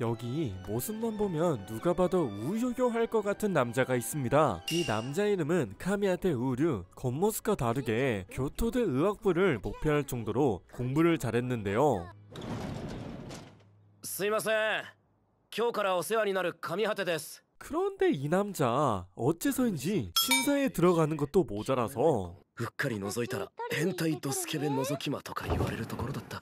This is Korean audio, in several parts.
여기 모습만 보면 누가 봐도 우효효 할 것 같은 남자가 있습니다. 이 남자 이름은 카미야테 우류. 겉모습과 다르게 교토대 의학부를 목표할 정도로 공부를 잘했는데요. すいません。今日からお世話になる上果てです。 그런데 이 남자 어째서인지 신사에 들어가는 것도 모자라서 うっかり覗いたら変態とスケベ覗き魔とか言われるところだった。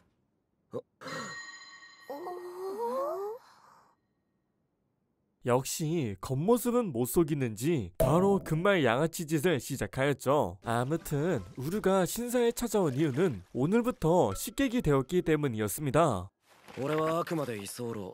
역시 겉모습은 못 속이는지 바로 금발 양아치 짓을 시작하였죠. 아무튼 우루가 신사에 찾아온 이유는 오늘부터 식객이 되었기 때문이었습니다. 俺はあくまで居候。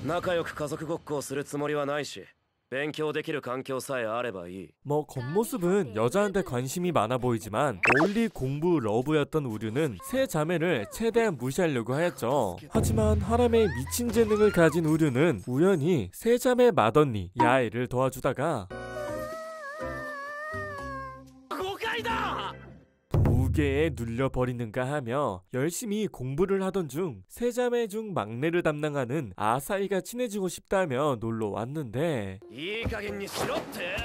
仲良く家族ごっこをするつもりはないし、勉強できる環境さえあればいい。 뭐 겉모습은 여자한테 관심이 많아 보이지만 멀리 공부 러브였던 우류는 세 자매를 최대한 무시하려고 하였죠. 하지만 하람에 미친 재능을 가진 우류는 우연히 세 자매 맏언니 야에를 도와주다가 誤解だ! 무게에 눌려버리는가 하며 열심히 공부를 하던 중 세 자매 중 막내를 담당하는 아사히가 친해지고 싶다며 놀러 왔는데 いい加減にしろって。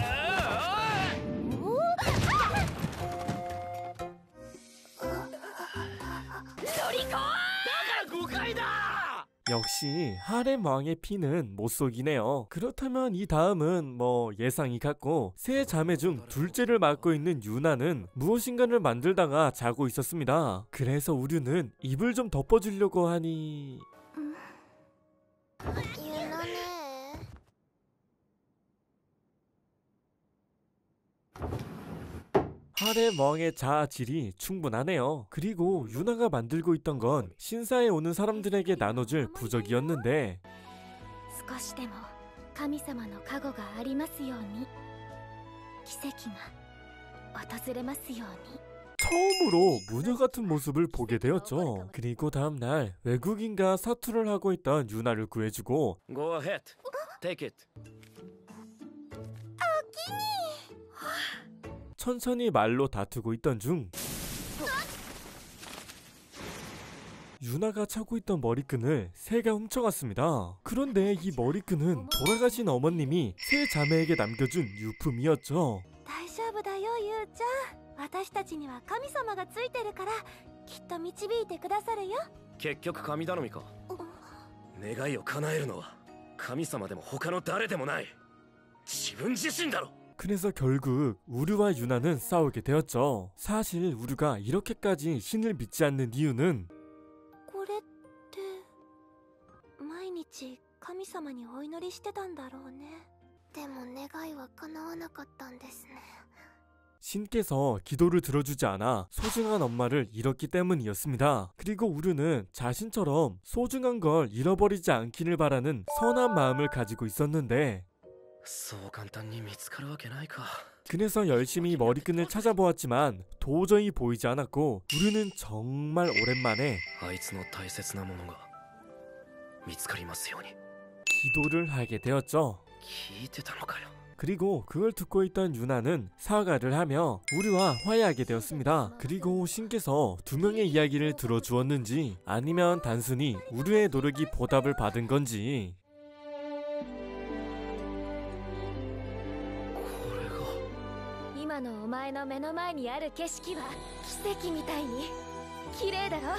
역시 하렘 왕의 피는 못 속이네요. 그렇다면 이 다음은 뭐 예상이 같고 세 자매 중 둘째를 맡고 있는 유나는 무엇인가를 만들다가 자고 있었습니다. 그래서 우류는 입을 좀 덮어주려고 하니 하렘 왕의 자아질이 충분하네요. 그리고 유나가 만들고 있던 건 신사에 오는 사람들에게 나눠줄 부적이었는데 少しでも神様の加護がありますように奇跡が訪れますように 처음으로 무녀 같은 모습을 보게 되었죠. 그리고 다음날 외국인과 사투를 하고 있던 유나를 구해주고 Go ahead. Take it. 천천히 말로 다투고 있던 중 유나가 차고 있던 머리끈을 새가 훔쳐갔습니다. 그런데 이 머리끈은 돌아가신 어머님이 세 자매에게 남겨준 유품이었죠. 大丈夫だよゆうちゃん私たちには神様がついてるからきっと導いてくださるよ。結局神頼みか。願いを叶えるのは神様でも他の誰でもない。自分自身だろ。 그래서 결국 우류와 유나는 싸우게 되었죠. 사실 우류가 이렇게까지 신을 믿지 않는 이유는 これって毎日神様にお祈りしてたんだろうね。でも願いは叶わなかったんですね。 신께서 기도를 들어주지 않아 소중한 엄마를 잃었기 때문이었습니다. 그리고 우류는 자신처럼 소중한 걸 잃어버리지 않기를 바라는 선한 마음을 가지고 있었는데 そう簡単に見つかるわけないか。 그래서 열심히 머리끈을 찾아보았지만 도저히 보이지 않았고 우류는 정말 오랜만에 あいつの大切なものが見つかりますように。 기도를 하게 되었죠. 聞いてたのかよ。 그리고 그걸 듣고 있던 유나는 사과를 하며 우류와 화해하게 되었습니다. 그리고 신께서 두 명의 이야기를 들어주었는지 아니면 단순히 우류의 노력이 보답을 받은 건지 今のお前の目の前にある景色は奇跡みたいに綺麗だろ。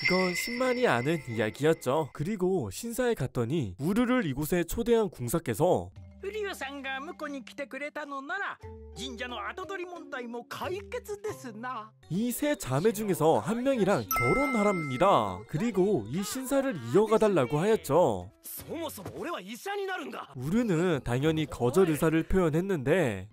그건 신만이 아는 이야기였죠. 그리고 신사에 갔더니 우류를 이곳에 초대한 궁사께서 リュウさんが婿に来てくれたのなら神社の跡取り問題も解決ですな。 이 세 자매 중에서 한 명이랑 결혼하랍니다. 그리고 이 신사를 이어가달라고 하였죠. そもそも俺は医者になるんだ。 우류는 당연히 거절 의사를 표현했는데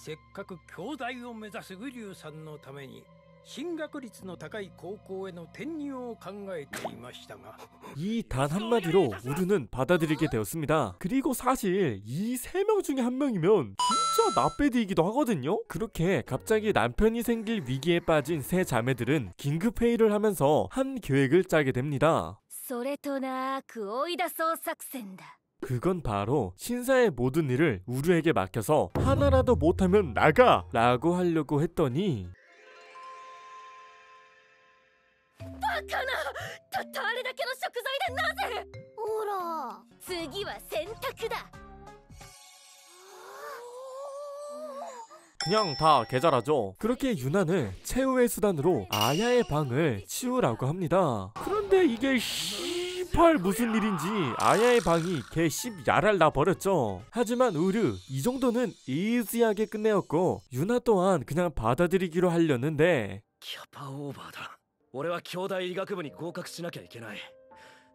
せっかく兄弟を目指すウリュウさんのために進学率の高い高校への転入を考えていましたが 이 단 한마디로 우류는 받아들이게 되었습니다. 그리고 사실 이 세 명 중에 한 명이면 진짜 나빼디이기도 하거든요. 그렇게 갑자기 남편이 생길 위기에 빠진 세 자매들은 긴급회의를 하면서 한 계획을 짜게 됩니다. それとなく追い出そう作戦だ。 그건 바로 신사의 모든 일을 우류에게 맡겨서 하나라도 못하면 나가! 라고 하려고 했더니 バかな。たったあれだけの食材でなぜ。ほら、次は洗濯だ。 그냥 다 개잘하죠. 그렇게 유나는 최후의 수단으로 아야의 방을 치우라고 합니다. 그런데 이게 씨발 무슨 일인지 아야의 방이 개 씹야랄 나버렸죠. 하지만 우르 이 정도는 이지하게 끝내었고 유나 또한 그냥 받아들이기로 하려는데 キャパオーバーだ。俺は兄弟医学部に合格しなきゃいけない。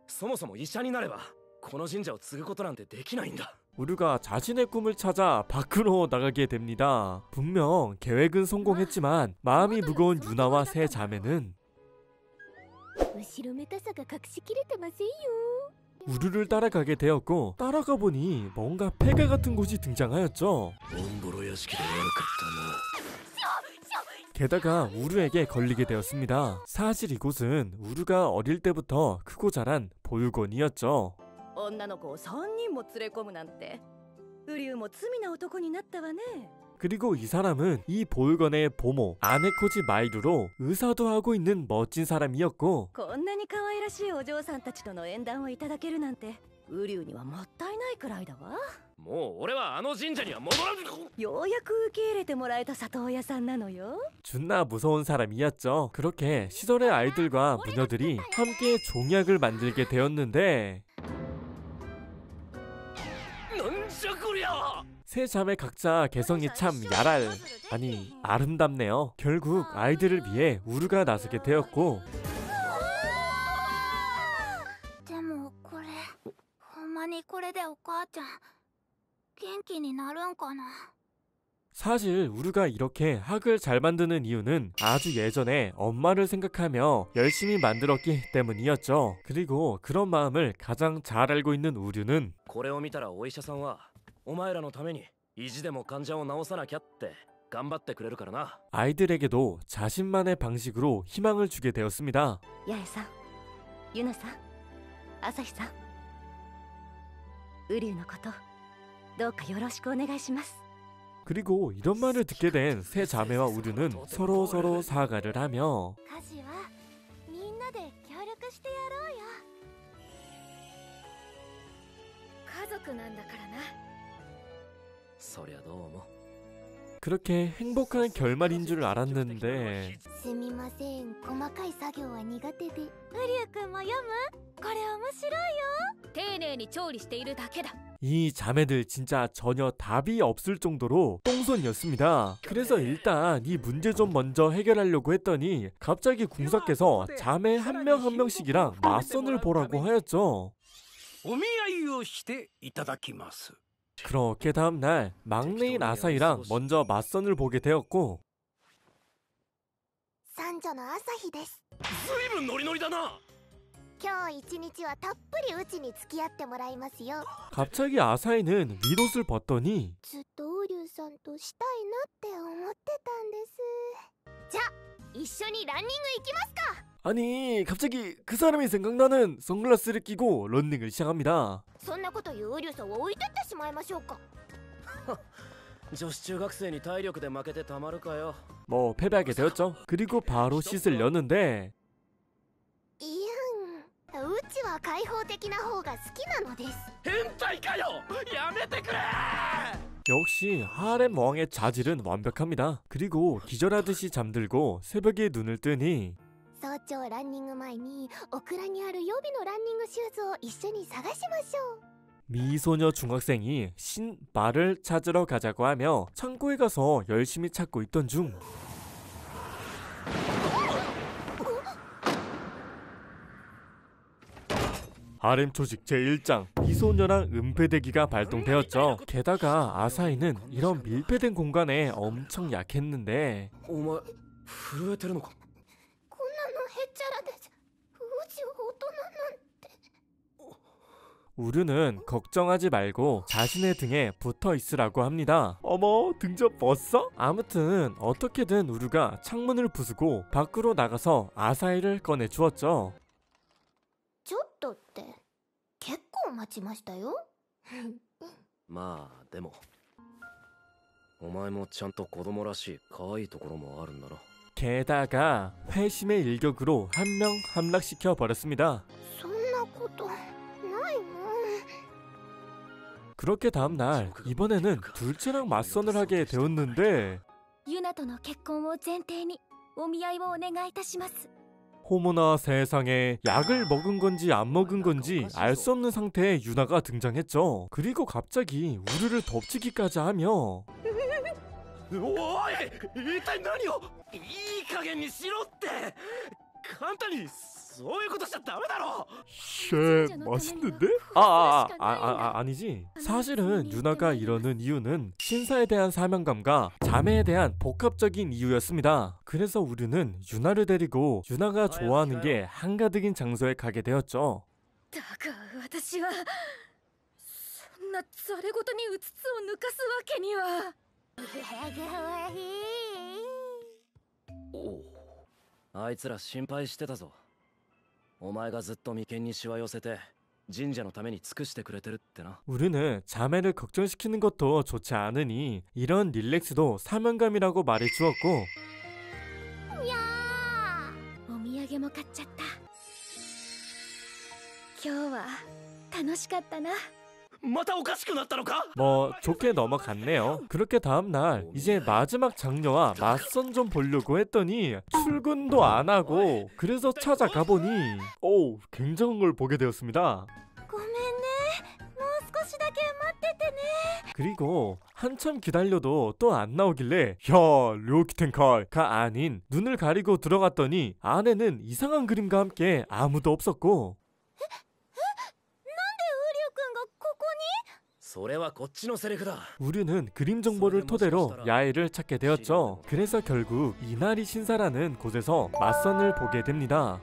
そもそも医者になればこの神社を継ぐことなんてできないんだ。 우르가 자신의 꿈을 찾아 밖으로 나가게 됩니다. 분명 계획은 성공했지만 마음이 무거운 유나와 세 자매는 우르를 따라가게 되었고 따라가 보니 뭔가 폐가 같은 곳이 등장하였죠. オンボロ屋敷で悪かったな。 게다가 우르에게 걸리게 되었습니다. 사실 이곳은 우르가 어릴 때부터 크고 자란 보육원이었죠. 女の子を3人も連れ込むなんてウリュウも罪な男になったわね 그리고 이 사람은 이 보육원의 보모 아네코지 마이루로 의사도 하고 있는 멋진 사람이었고 こんなに可愛らしいお嬢さんたちとの縁談をいただけるなんてウリュウにはもったいないくらいだわもう俺はあの神社には戻らず。ようやく受け入れてもらえた里親さんなのよ 존나 무서운 사람이었죠. 그렇게 시설의 아이들과 무녀들이 함께 종약을 만들게 되었는데 なんじゃこりゃ。 세 자매 각자 개성이 참 야랄 아니 아름답네요. 결국 아이들을 위해 우르가 나서게 되었고 でもこれほんまにこれでお母ちゃん元気になるんかな。 사실 우르가 이렇게 학을 잘 만드는 이유는 아주 예전에 엄마를 생각하며 열심히 만들었기 때문이었죠. 그리고 그런 마음을 가장 잘 알고 있는 우르는 これを見たらお医者さんはお前らのために意地でも患者を治さなきゃって頑張ってくれるからな。 아이들에게도 자신만의 방식으로 희망을 주게 되었습니다. 八重さんユナさん朝日さんウリュウのことどうかよろしくお願いします 그리고 이런 말을 듣게 된 세 자매와 우르는 서로 사과를 하며 家事はみんなで協力してやろうよ。家族なんだからな。そりゃどうも。 그렇게 행복한 결말인 줄 알았는데 すみません、細かい作業は苦手で。ウリュウくんも読む？これ面白いよ。丁寧に調理しているだけだ。 이 자매들 진짜 전혀 답이 없을 정도로 똥손이었습니다. 그래서 일단 이 문제 좀 먼저 해결하려고 했더니 갑자기 궁사께서 자매 한 명 한 명씩이랑 맞선을 보라고 하였죠. お見合いをしていただきます 그렇게 다음날 막내인 아사히랑 먼저 맞선을 보게 되었고 三女の朝日です。ずいぶんノリノリだな。今日一日はたっぷりうちに付き合ってもらいますよ。 갑자기 아사히는 윗옷을 벗더니 ずっとウリュウさんとしたいなって思ってたんです。じゃあ一緒にランニング行きますか。 아니 갑자기 그 사람이 생각나는 선글라스를 끼고 런닝을 시작합니다. そんなこと言うウリュウさんを置いてってしまいましょうか。女子中学生に体力で負けてたまるかよ。 뭐 패배하게 되었죠. 그리고 바로 씻을 여는데 いやん、うちは開放的な方が好きなのです。変態かよ。やめてくれ。 역시 하렘 왕의 자질은 완벽합니다. 그리고 기절하듯이 잠들고 새벽에 눈을 뜨니 早朝ランニング前にオクラにある予備のランニングシューズを一緒に探しましょう。 미소녀 중학생이 신발을 찾으러 가자고 하며 창고에 가서 열심히 찾고 있던 중 하렘 조직 제1장 미소녀랑 은폐대기가 발동되었죠. 게다가 아사히는 이런 밀폐된 공간에 엄청 약했는데 お前震えてるのか。こんなのへっちゃらでうち大人なんて。 우르는 걱정하지 말고 자신의 등에 붙어 있으라고 합니다. 어머 등 좀 벗어? 아무튼 어떻게든 우르가 창문을 부수고 밖으로 나가서 아사히를 꺼내 주었죠. ちょっとって結構待ちましたよ。まあでもお前もちゃんと子供らしい可愛いところもあるんだろ。 게다가 회심의 일격으로 한 명 함락시켜 버렸습니다. そんなことないもん。 그렇게 다음날 이번에는 둘째랑 맞선을 하게 되었는데 ユナとの結婚を前提にお見合いをお願いいたします。 호모나 세상에 약을 먹은 건지 안 먹은 건지 알 수 없는 상태의 유나가 등장했죠. 그리고 갑자기 우르를 덮치기까지 하며 おい一体何をいい加減にしろって簡単にそういうことしちゃダメだろ 쉣 맛있는데? 아니지. 사실은 유나가 이러는 이유는 신사에 대한 사명감과 자매에 대한 복합적인 이유였습니다. 그래서 우르는 유나를 데리고 유나가 좋아하는 게 한가득인 장소에 가게 되었죠. だが私はそんなそれごとにうつつを抜かすわけには。おうあいつら心配してたぞ。お前がずっと眉間にしわ寄せて神社のために尽くしてくれてるってな。 우리는 자매를 걱정시키는 것도 좋지 않으니 이런 릴렉스도 사명감이라고 말해주었고 お土産も買っちゃった。今日は楽しかったな。またおかしくなったのか。 뭐 좋게 넘어갔네요. 그렇게 다음날 이제 마지막 장녀와 맞선 좀 보려고 했더니 출근도 안 하고 그래서 찾아가 보니 오 굉장한 걸 보게 되었습니다. ごめんね。もう少しだけ待っててね。 그리고 한참 기다려도 또 안 나오길래 야 료키텐칼가 아닌 눈을 가리고 들어갔더니 안에는 이상한 그림과 함께 아무도 없었고 それはこっちのセリフだ。 우리는 그림 정보를 토대로 야외를 찾게 되었죠. 그래서 결국 이나리 신사라는 곳에서 맞선을 보게 됩니다.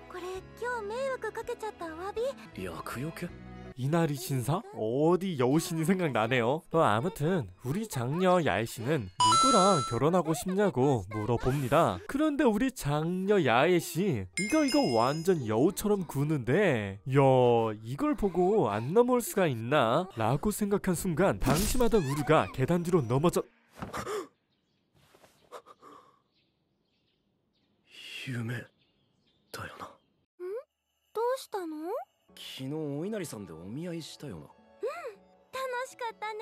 これ今日迷惑かけちゃったお詫び。厄除け 이나리 신사? 어디 여우신이 생각나네요. 아무튼 우리 장녀 야에씨는 누구랑 결혼하고 싶냐고 물어봅니다. 그런데 우리 장녀 야에씨 이거 완전 여우처럼 구는데 야 이걸 보고 안 넘어올 수가 있나? 라고 생각한 순간 방심하던 우르가 계단 뒤로 넘어져 夢だよな。どうしたの？昨日お稲荷さんでお見合いしたよな。楽しかったね。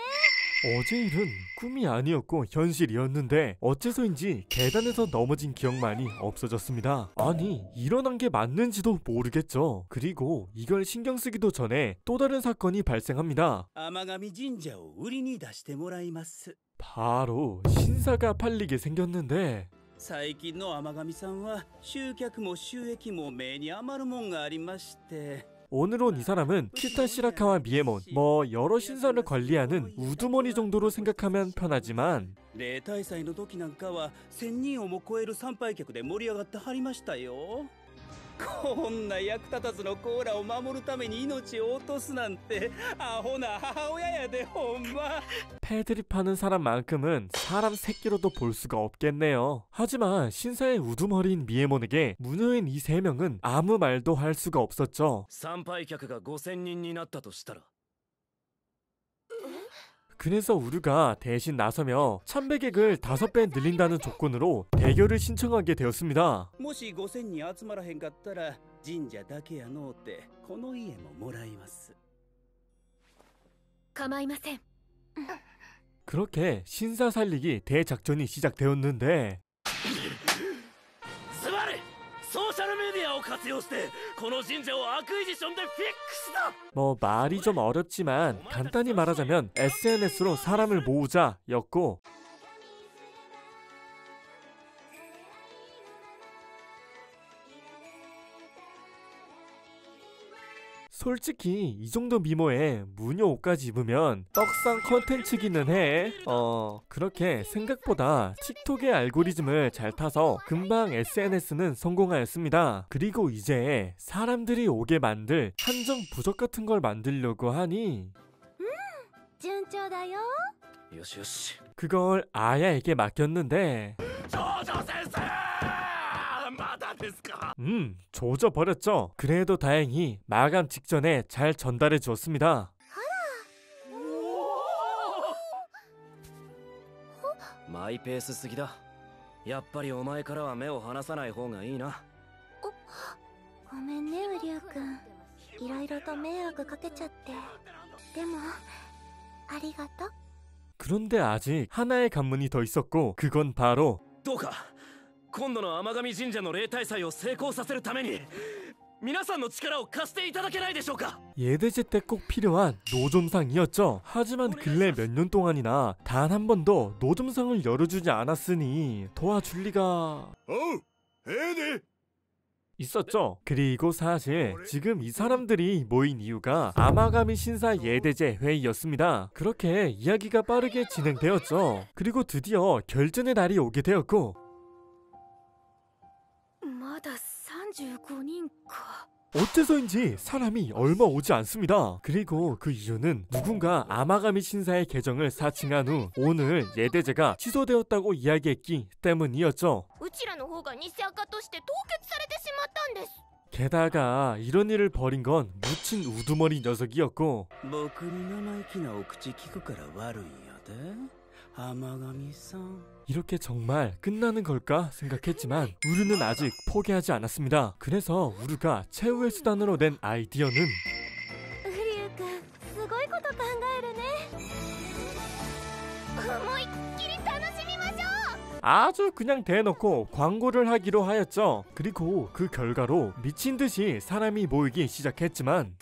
어제 일은 꿈이 아니었고 현실이었는데 어째서인지 계단에서 넘어진 기억만이 없어졌습니다. 아니 일어난 게 맞는지도 모르겠죠. 그리고 이걸 신경 쓰기도 전에 또 다른 사건이 발생합니다. 天神神社を売りに出してもらいます。 바로 신사가 팔리게 생겼는데 最近の天神さんは集客も収益も目に余るもんがありまして。 오늘 온 이 사람은 키타 시라카와 미에몬 뭐 여러 신사를 관리하는 우두머리 정도로 생각하면 편하지만 例大祭の時なんかは1000人をも超える参拝客で盛り上がってはりましたよ。こんな役立たずのコーラを守るために命を落とすなんてアホな母親やでほんま。 패드립 하는 사람만큼은 사람 새끼로도 볼 수가 없겠네요. 하지만 신사의 우두머리인 미에몬에게 무녀인 이 세 명은 아무 말도 할 수가 없었죠. 参拝客が5000人になったとしたら 그래서 우르가 대신 나서며 참배객을 5배 늘린다는 조건으로 대결을 신청하게 되었습니다. もし5000人集まらへんかったら神社だけやのうてこの家ももらいます。構いません。 그렇게 신사 살리기 대작전이 시작되었는데 ズバリソーシャルメディアを活用してこの神社をアクイジションでフィックスだ。 뭐 말이 좀 어렵지만 간단히 말하자면 SNS로 사람을 모으자 였고 솔직히 이 정도 미모에 무녀 옷까지 입으면 떡상 컨텐츠기는 해. 그렇게 생각보다 틱톡의 알고리즘을 잘 타서 금방 SNS는 성공하였습니다. 그리고 이제 사람들이 오게 만들 한정 부적 같은 걸 만들려고 하니 順調だよ。よしよし。 그걸 아야에게 맡겼는데 長女先生まだですか。 조져버렸죠. 그래도 다행히 마감 직전에 잘 전달해 주었습니다. マイペースすぎだ。やっぱりお前からは目を離さない方がいいな。ごめんねウリュウ君、いろいろと迷惑かけちゃって。でもありがとう。 그런데 아직 하나의 관문이 더 있었고 그건 바로 どうか今度の天神神社の例大祭を成功させるために皆さんの力を貸していただけないでしょうか。 예대제 때 꼭 필요한 노점상이었죠. 하지만 근래 몇 년 동안이나 단 한 번도 노점상을 열어주지 않았으니 도와줄 리가 있었죠. 그리고 사실 지금 이 사람들이 모인 이유가 아마가미 신사 예대제 회의였습니다. 그렇게 이야기가 빠르게 진행되었죠. 그리고 드디어 결전의 날이 오게 되었고 まだ35人か。 어째서인지 사람이 얼마 오지 않습니다. 그리고 그 이유는 누군가 아마가미 신사의 계정을 사칭한 후 오늘 예대제가 취소되었다고 이야기했기 때문이었죠. うちらの方が偽赤として凍結されてしまったんです。 게다가 이런 일을 벌인 건 묻힌 우두머리 녀석이었고 僕に生意気なお口聞くから悪いんやで天神さん 이렇게 정말 끝나는 걸까 생각했지만 우르는 아직 포기하지 않았습니다. 그래서 우르가 최후의 수단으로 낸 아이디어는 ウリュウ君すごいこと考えるね。思いっきり楽しみましょう。 아주 그냥 대놓고 광고를 하기로 하였죠. 그리고 그 결과로 미친 듯이 사람이 모이기 시작했지만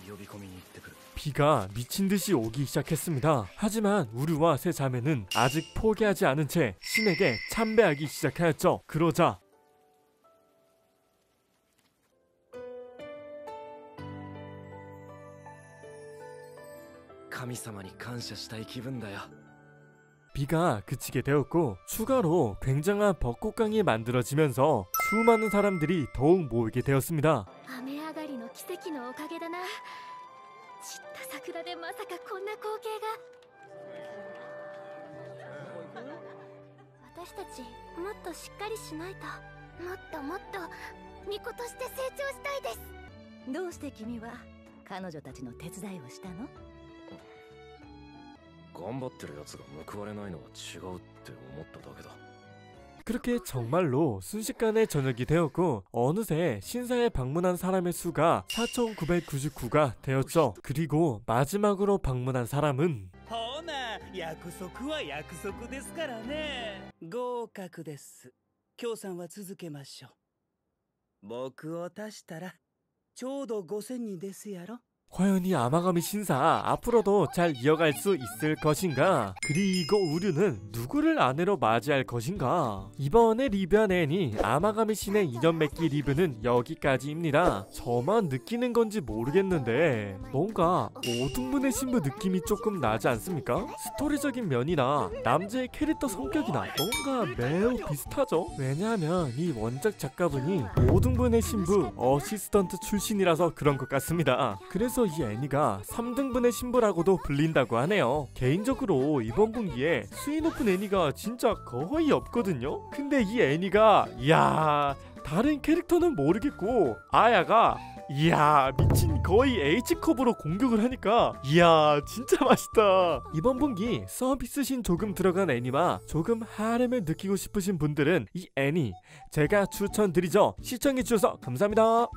呼び込みに行ってくる。 비가 미친 듯이 오기 시작했습니다. 하지만 우르와 세 자매는 아직 포기하지 않은 채 신에게 참배하기 시작하였죠. 그러자 神様に感謝したい気分だよ。 비가 그치게 되었고 추가로 굉장한 벚꽃강이 만들어지면서 수많은 사람들이 더욱 모이게 되었습니다. 雨上がりの奇跡のおかげだな。散った桜でまさかこんな光景が。私たちもっとしっかりしないと。もっともっと巫女として成長したいです。どうして君は彼女たちの手伝いをしたの？頑張ってるやつが報われないのは違うって思っただけだ。 그렇게 정말로 순식간에 저녁이 되었고 어느새 신사에 방문한 사람의 수가 4999가 되었죠. 그리고 마지막으로 방문한 사람은 ほな約束は約束ですからね。合格です。京さんは続けましょう。僕を足したらちょうど5000人ですやろ。 과연 이 아마가미 신사 앞으로도 잘 이어갈 수 있을 것인가? 그리고 우르는 누구를 아내로 맞이할 것인가? 이번에 리뷰한 애니 아마가미 신의 인연 맺기 리뷰는 여기까지입니다. 저만 느끼는 건지 모르겠는데 뭔가 오등분의 신부 느낌이 조금 나지 않습니까? 스토리적인 면이나 남자의 캐릭터 성격이나 뭔가 매우 비슷하죠? 왜냐하면 이 원작 작가분이 오등분의 신부 어시스턴트 출신이라서 그런 것 같습니다. 그래서 이 애니가 3등분의 신부라고도 불린다고 하네요. 개인적으로 이번 분기에 수위 높은 애니가 진짜 거의 없거든요. 근데 이 애니가 이야 다른 캐릭터는 모르겠고 아야가 이야 미친 거의 H컵으로 공격을 하니까 이야 진짜 맛있다. 이번 분기 서비스신 조금 들어간 애니와 조금 하렘을 느끼고 싶으신 분들은 이 애니 제가 추천드리죠. 시청해주셔서 감사합니다.